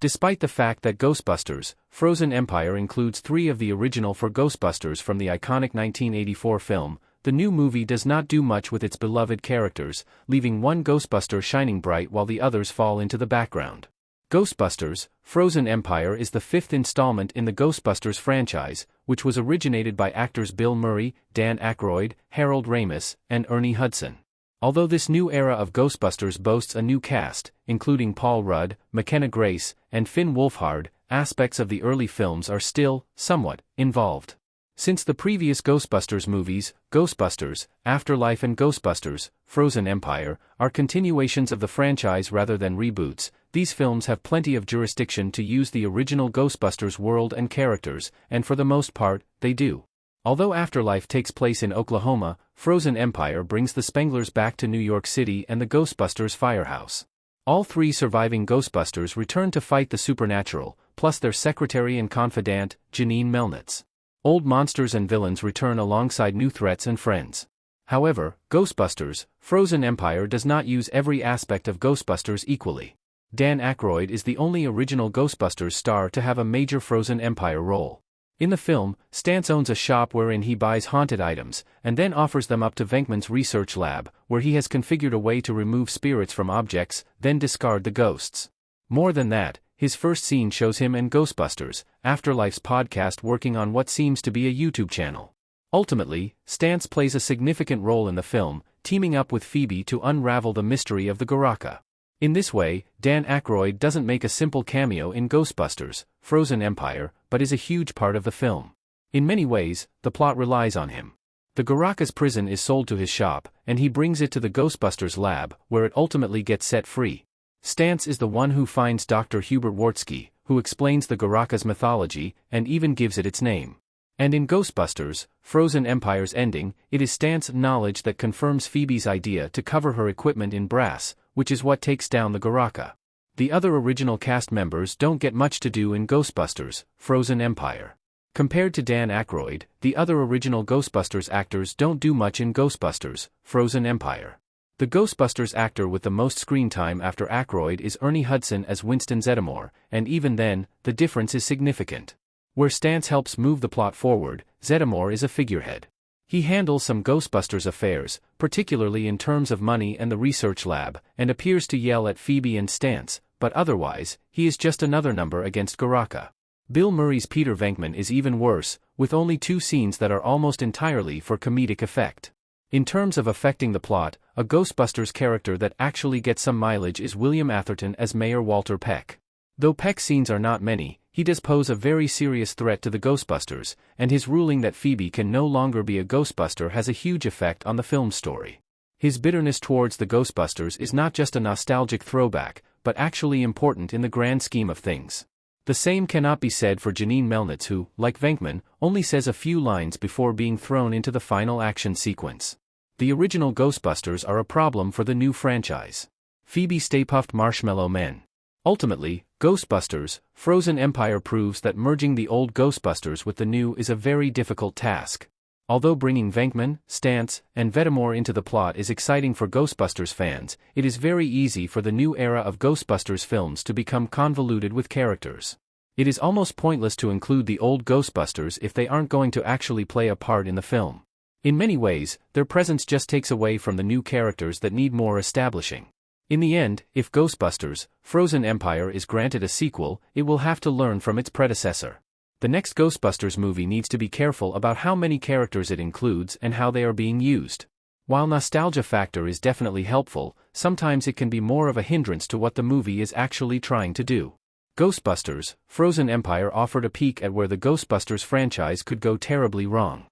Despite the fact that Ghostbusters, Frozen Empire includes 3 of the original 4 Ghostbusters from the iconic 1984 film, the new movie does not do much with its beloved characters, leaving one Ghostbuster shining bright while the others fall into the background. Ghostbusters, Frozen Empire is the 5th installment in the Ghostbusters franchise, which was originated by actors Bill Murray, Dan Aykroyd, Harold Ramis, and Ernie Hudson. Although this new era of Ghostbusters boasts a new cast, including Paul Rudd, McKenna Grace, and Finn Wolfhard, aspects of the early films are still, somewhat, involved. Since the previous Ghostbusters movies, Ghostbusters, Afterlife and Ghostbusters, Frozen Empire, are continuations of the franchise rather than reboots, these films have plenty of jurisdiction to use the original Ghostbusters world and characters, and for the most part, they do. Although Afterlife takes place in Oklahoma, Frozen Empire brings the Spenglers back to New York City and the Ghostbusters firehouse. All 3 surviving Ghostbusters return to fight the supernatural, plus their secretary and confidant, Janine Melnitz. Old monsters and villains return alongside new threats and friends. However, Ghostbusters, Frozen Empire does not use every aspect of Ghostbusters equally. Dan Aykroyd is the only original Ghostbusters star to have a major Frozen Empire role. In the film, Stantz owns a shop wherein he buys haunted items, and then offers them up to Venkman's research lab, where he has configured a way to remove spirits from objects, then discard the ghosts. More than that, his first scene shows him and Ghostbusters, Afterlife's podcast working on what seems to be a YouTube channel. Ultimately, Stantz plays a significant role in the film, teaming up with Phoebe to unravel the mystery of the Goraka. In this way, Dan Aykroyd doesn't make a simple cameo in Ghostbusters, Frozen Empire, but is a huge part of the film. In many ways, the plot relies on him. The Goraka's prison is sold to his shop, and he brings it to the Ghostbusters lab, where it ultimately gets set free. Stantz is the one who finds Dr. Hubert Wartsky, who explains the Goraka's mythology, and even gives it its name. And in Ghostbusters, Frozen Empire's ending, it is Stantz's knowledge that confirms Phoebe's idea to cover her equipment in brass, which is what takes down the Goraka. The other original cast members don't get much to do in Ghostbusters, Frozen Empire. Compared to Dan Aykroyd, the other original Ghostbusters actors don't do much in Ghostbusters, Frozen Empire. The Ghostbusters actor with the most screen time after Aykroyd is Ernie Hudson as Winston Zeddemore, and even then, the difference is significant. Where Stantz helps move the plot forward, Zeddemore is a figurehead. He handles some Ghostbusters affairs, particularly in terms of money and the research lab, and appears to yell at Phoebe and Stantz, but otherwise, he is just another number against Goraka. Bill Murray's Peter Venkman is even worse, with only 2 scenes that are almost entirely for comedic effect. In terms of affecting the plot, a Ghostbusters character that actually gets some mileage is William Atherton as Mayor Walter Peck. Though Peck's scenes are not many, he does pose a very serious threat to the Ghostbusters, and his ruling that Phoebe can no longer be a Ghostbuster has a huge effect on the film's story. His bitterness towards the Ghostbusters is not just a nostalgic throwback, but actually important in the grand scheme of things. The same cannot be said for Janine Melnitz who, like Venkman, only says a few lines before being thrown into the final action sequence. The original Ghostbusters are a problem for the new franchise. Phoebe Stay Puft Marshmallow Men. Ultimately, Ghostbusters, Frozen Empire proves that merging the old Ghostbusters with the new is a very difficult task. Although bringing Venkman, Stantz, and Zeddemore into the plot is exciting for Ghostbusters fans, it is very easy for the new era of Ghostbusters films to become convoluted with characters. It is almost pointless to include the old Ghostbusters if they aren't going to actually play a part in the film. In many ways, their presence just takes away from the new characters that need more establishing. In the end, if Ghostbusters, Frozen Empire is granted a sequel, it will have to learn from its predecessor. The next Ghostbusters movie needs to be careful about how many characters it includes and how they are being used. While nostalgia factor is definitely helpful, sometimes it can be more of a hindrance to what the movie is actually trying to do. Ghostbusters, Frozen Empire offered a peek at where the Ghostbusters franchise could go terribly wrong.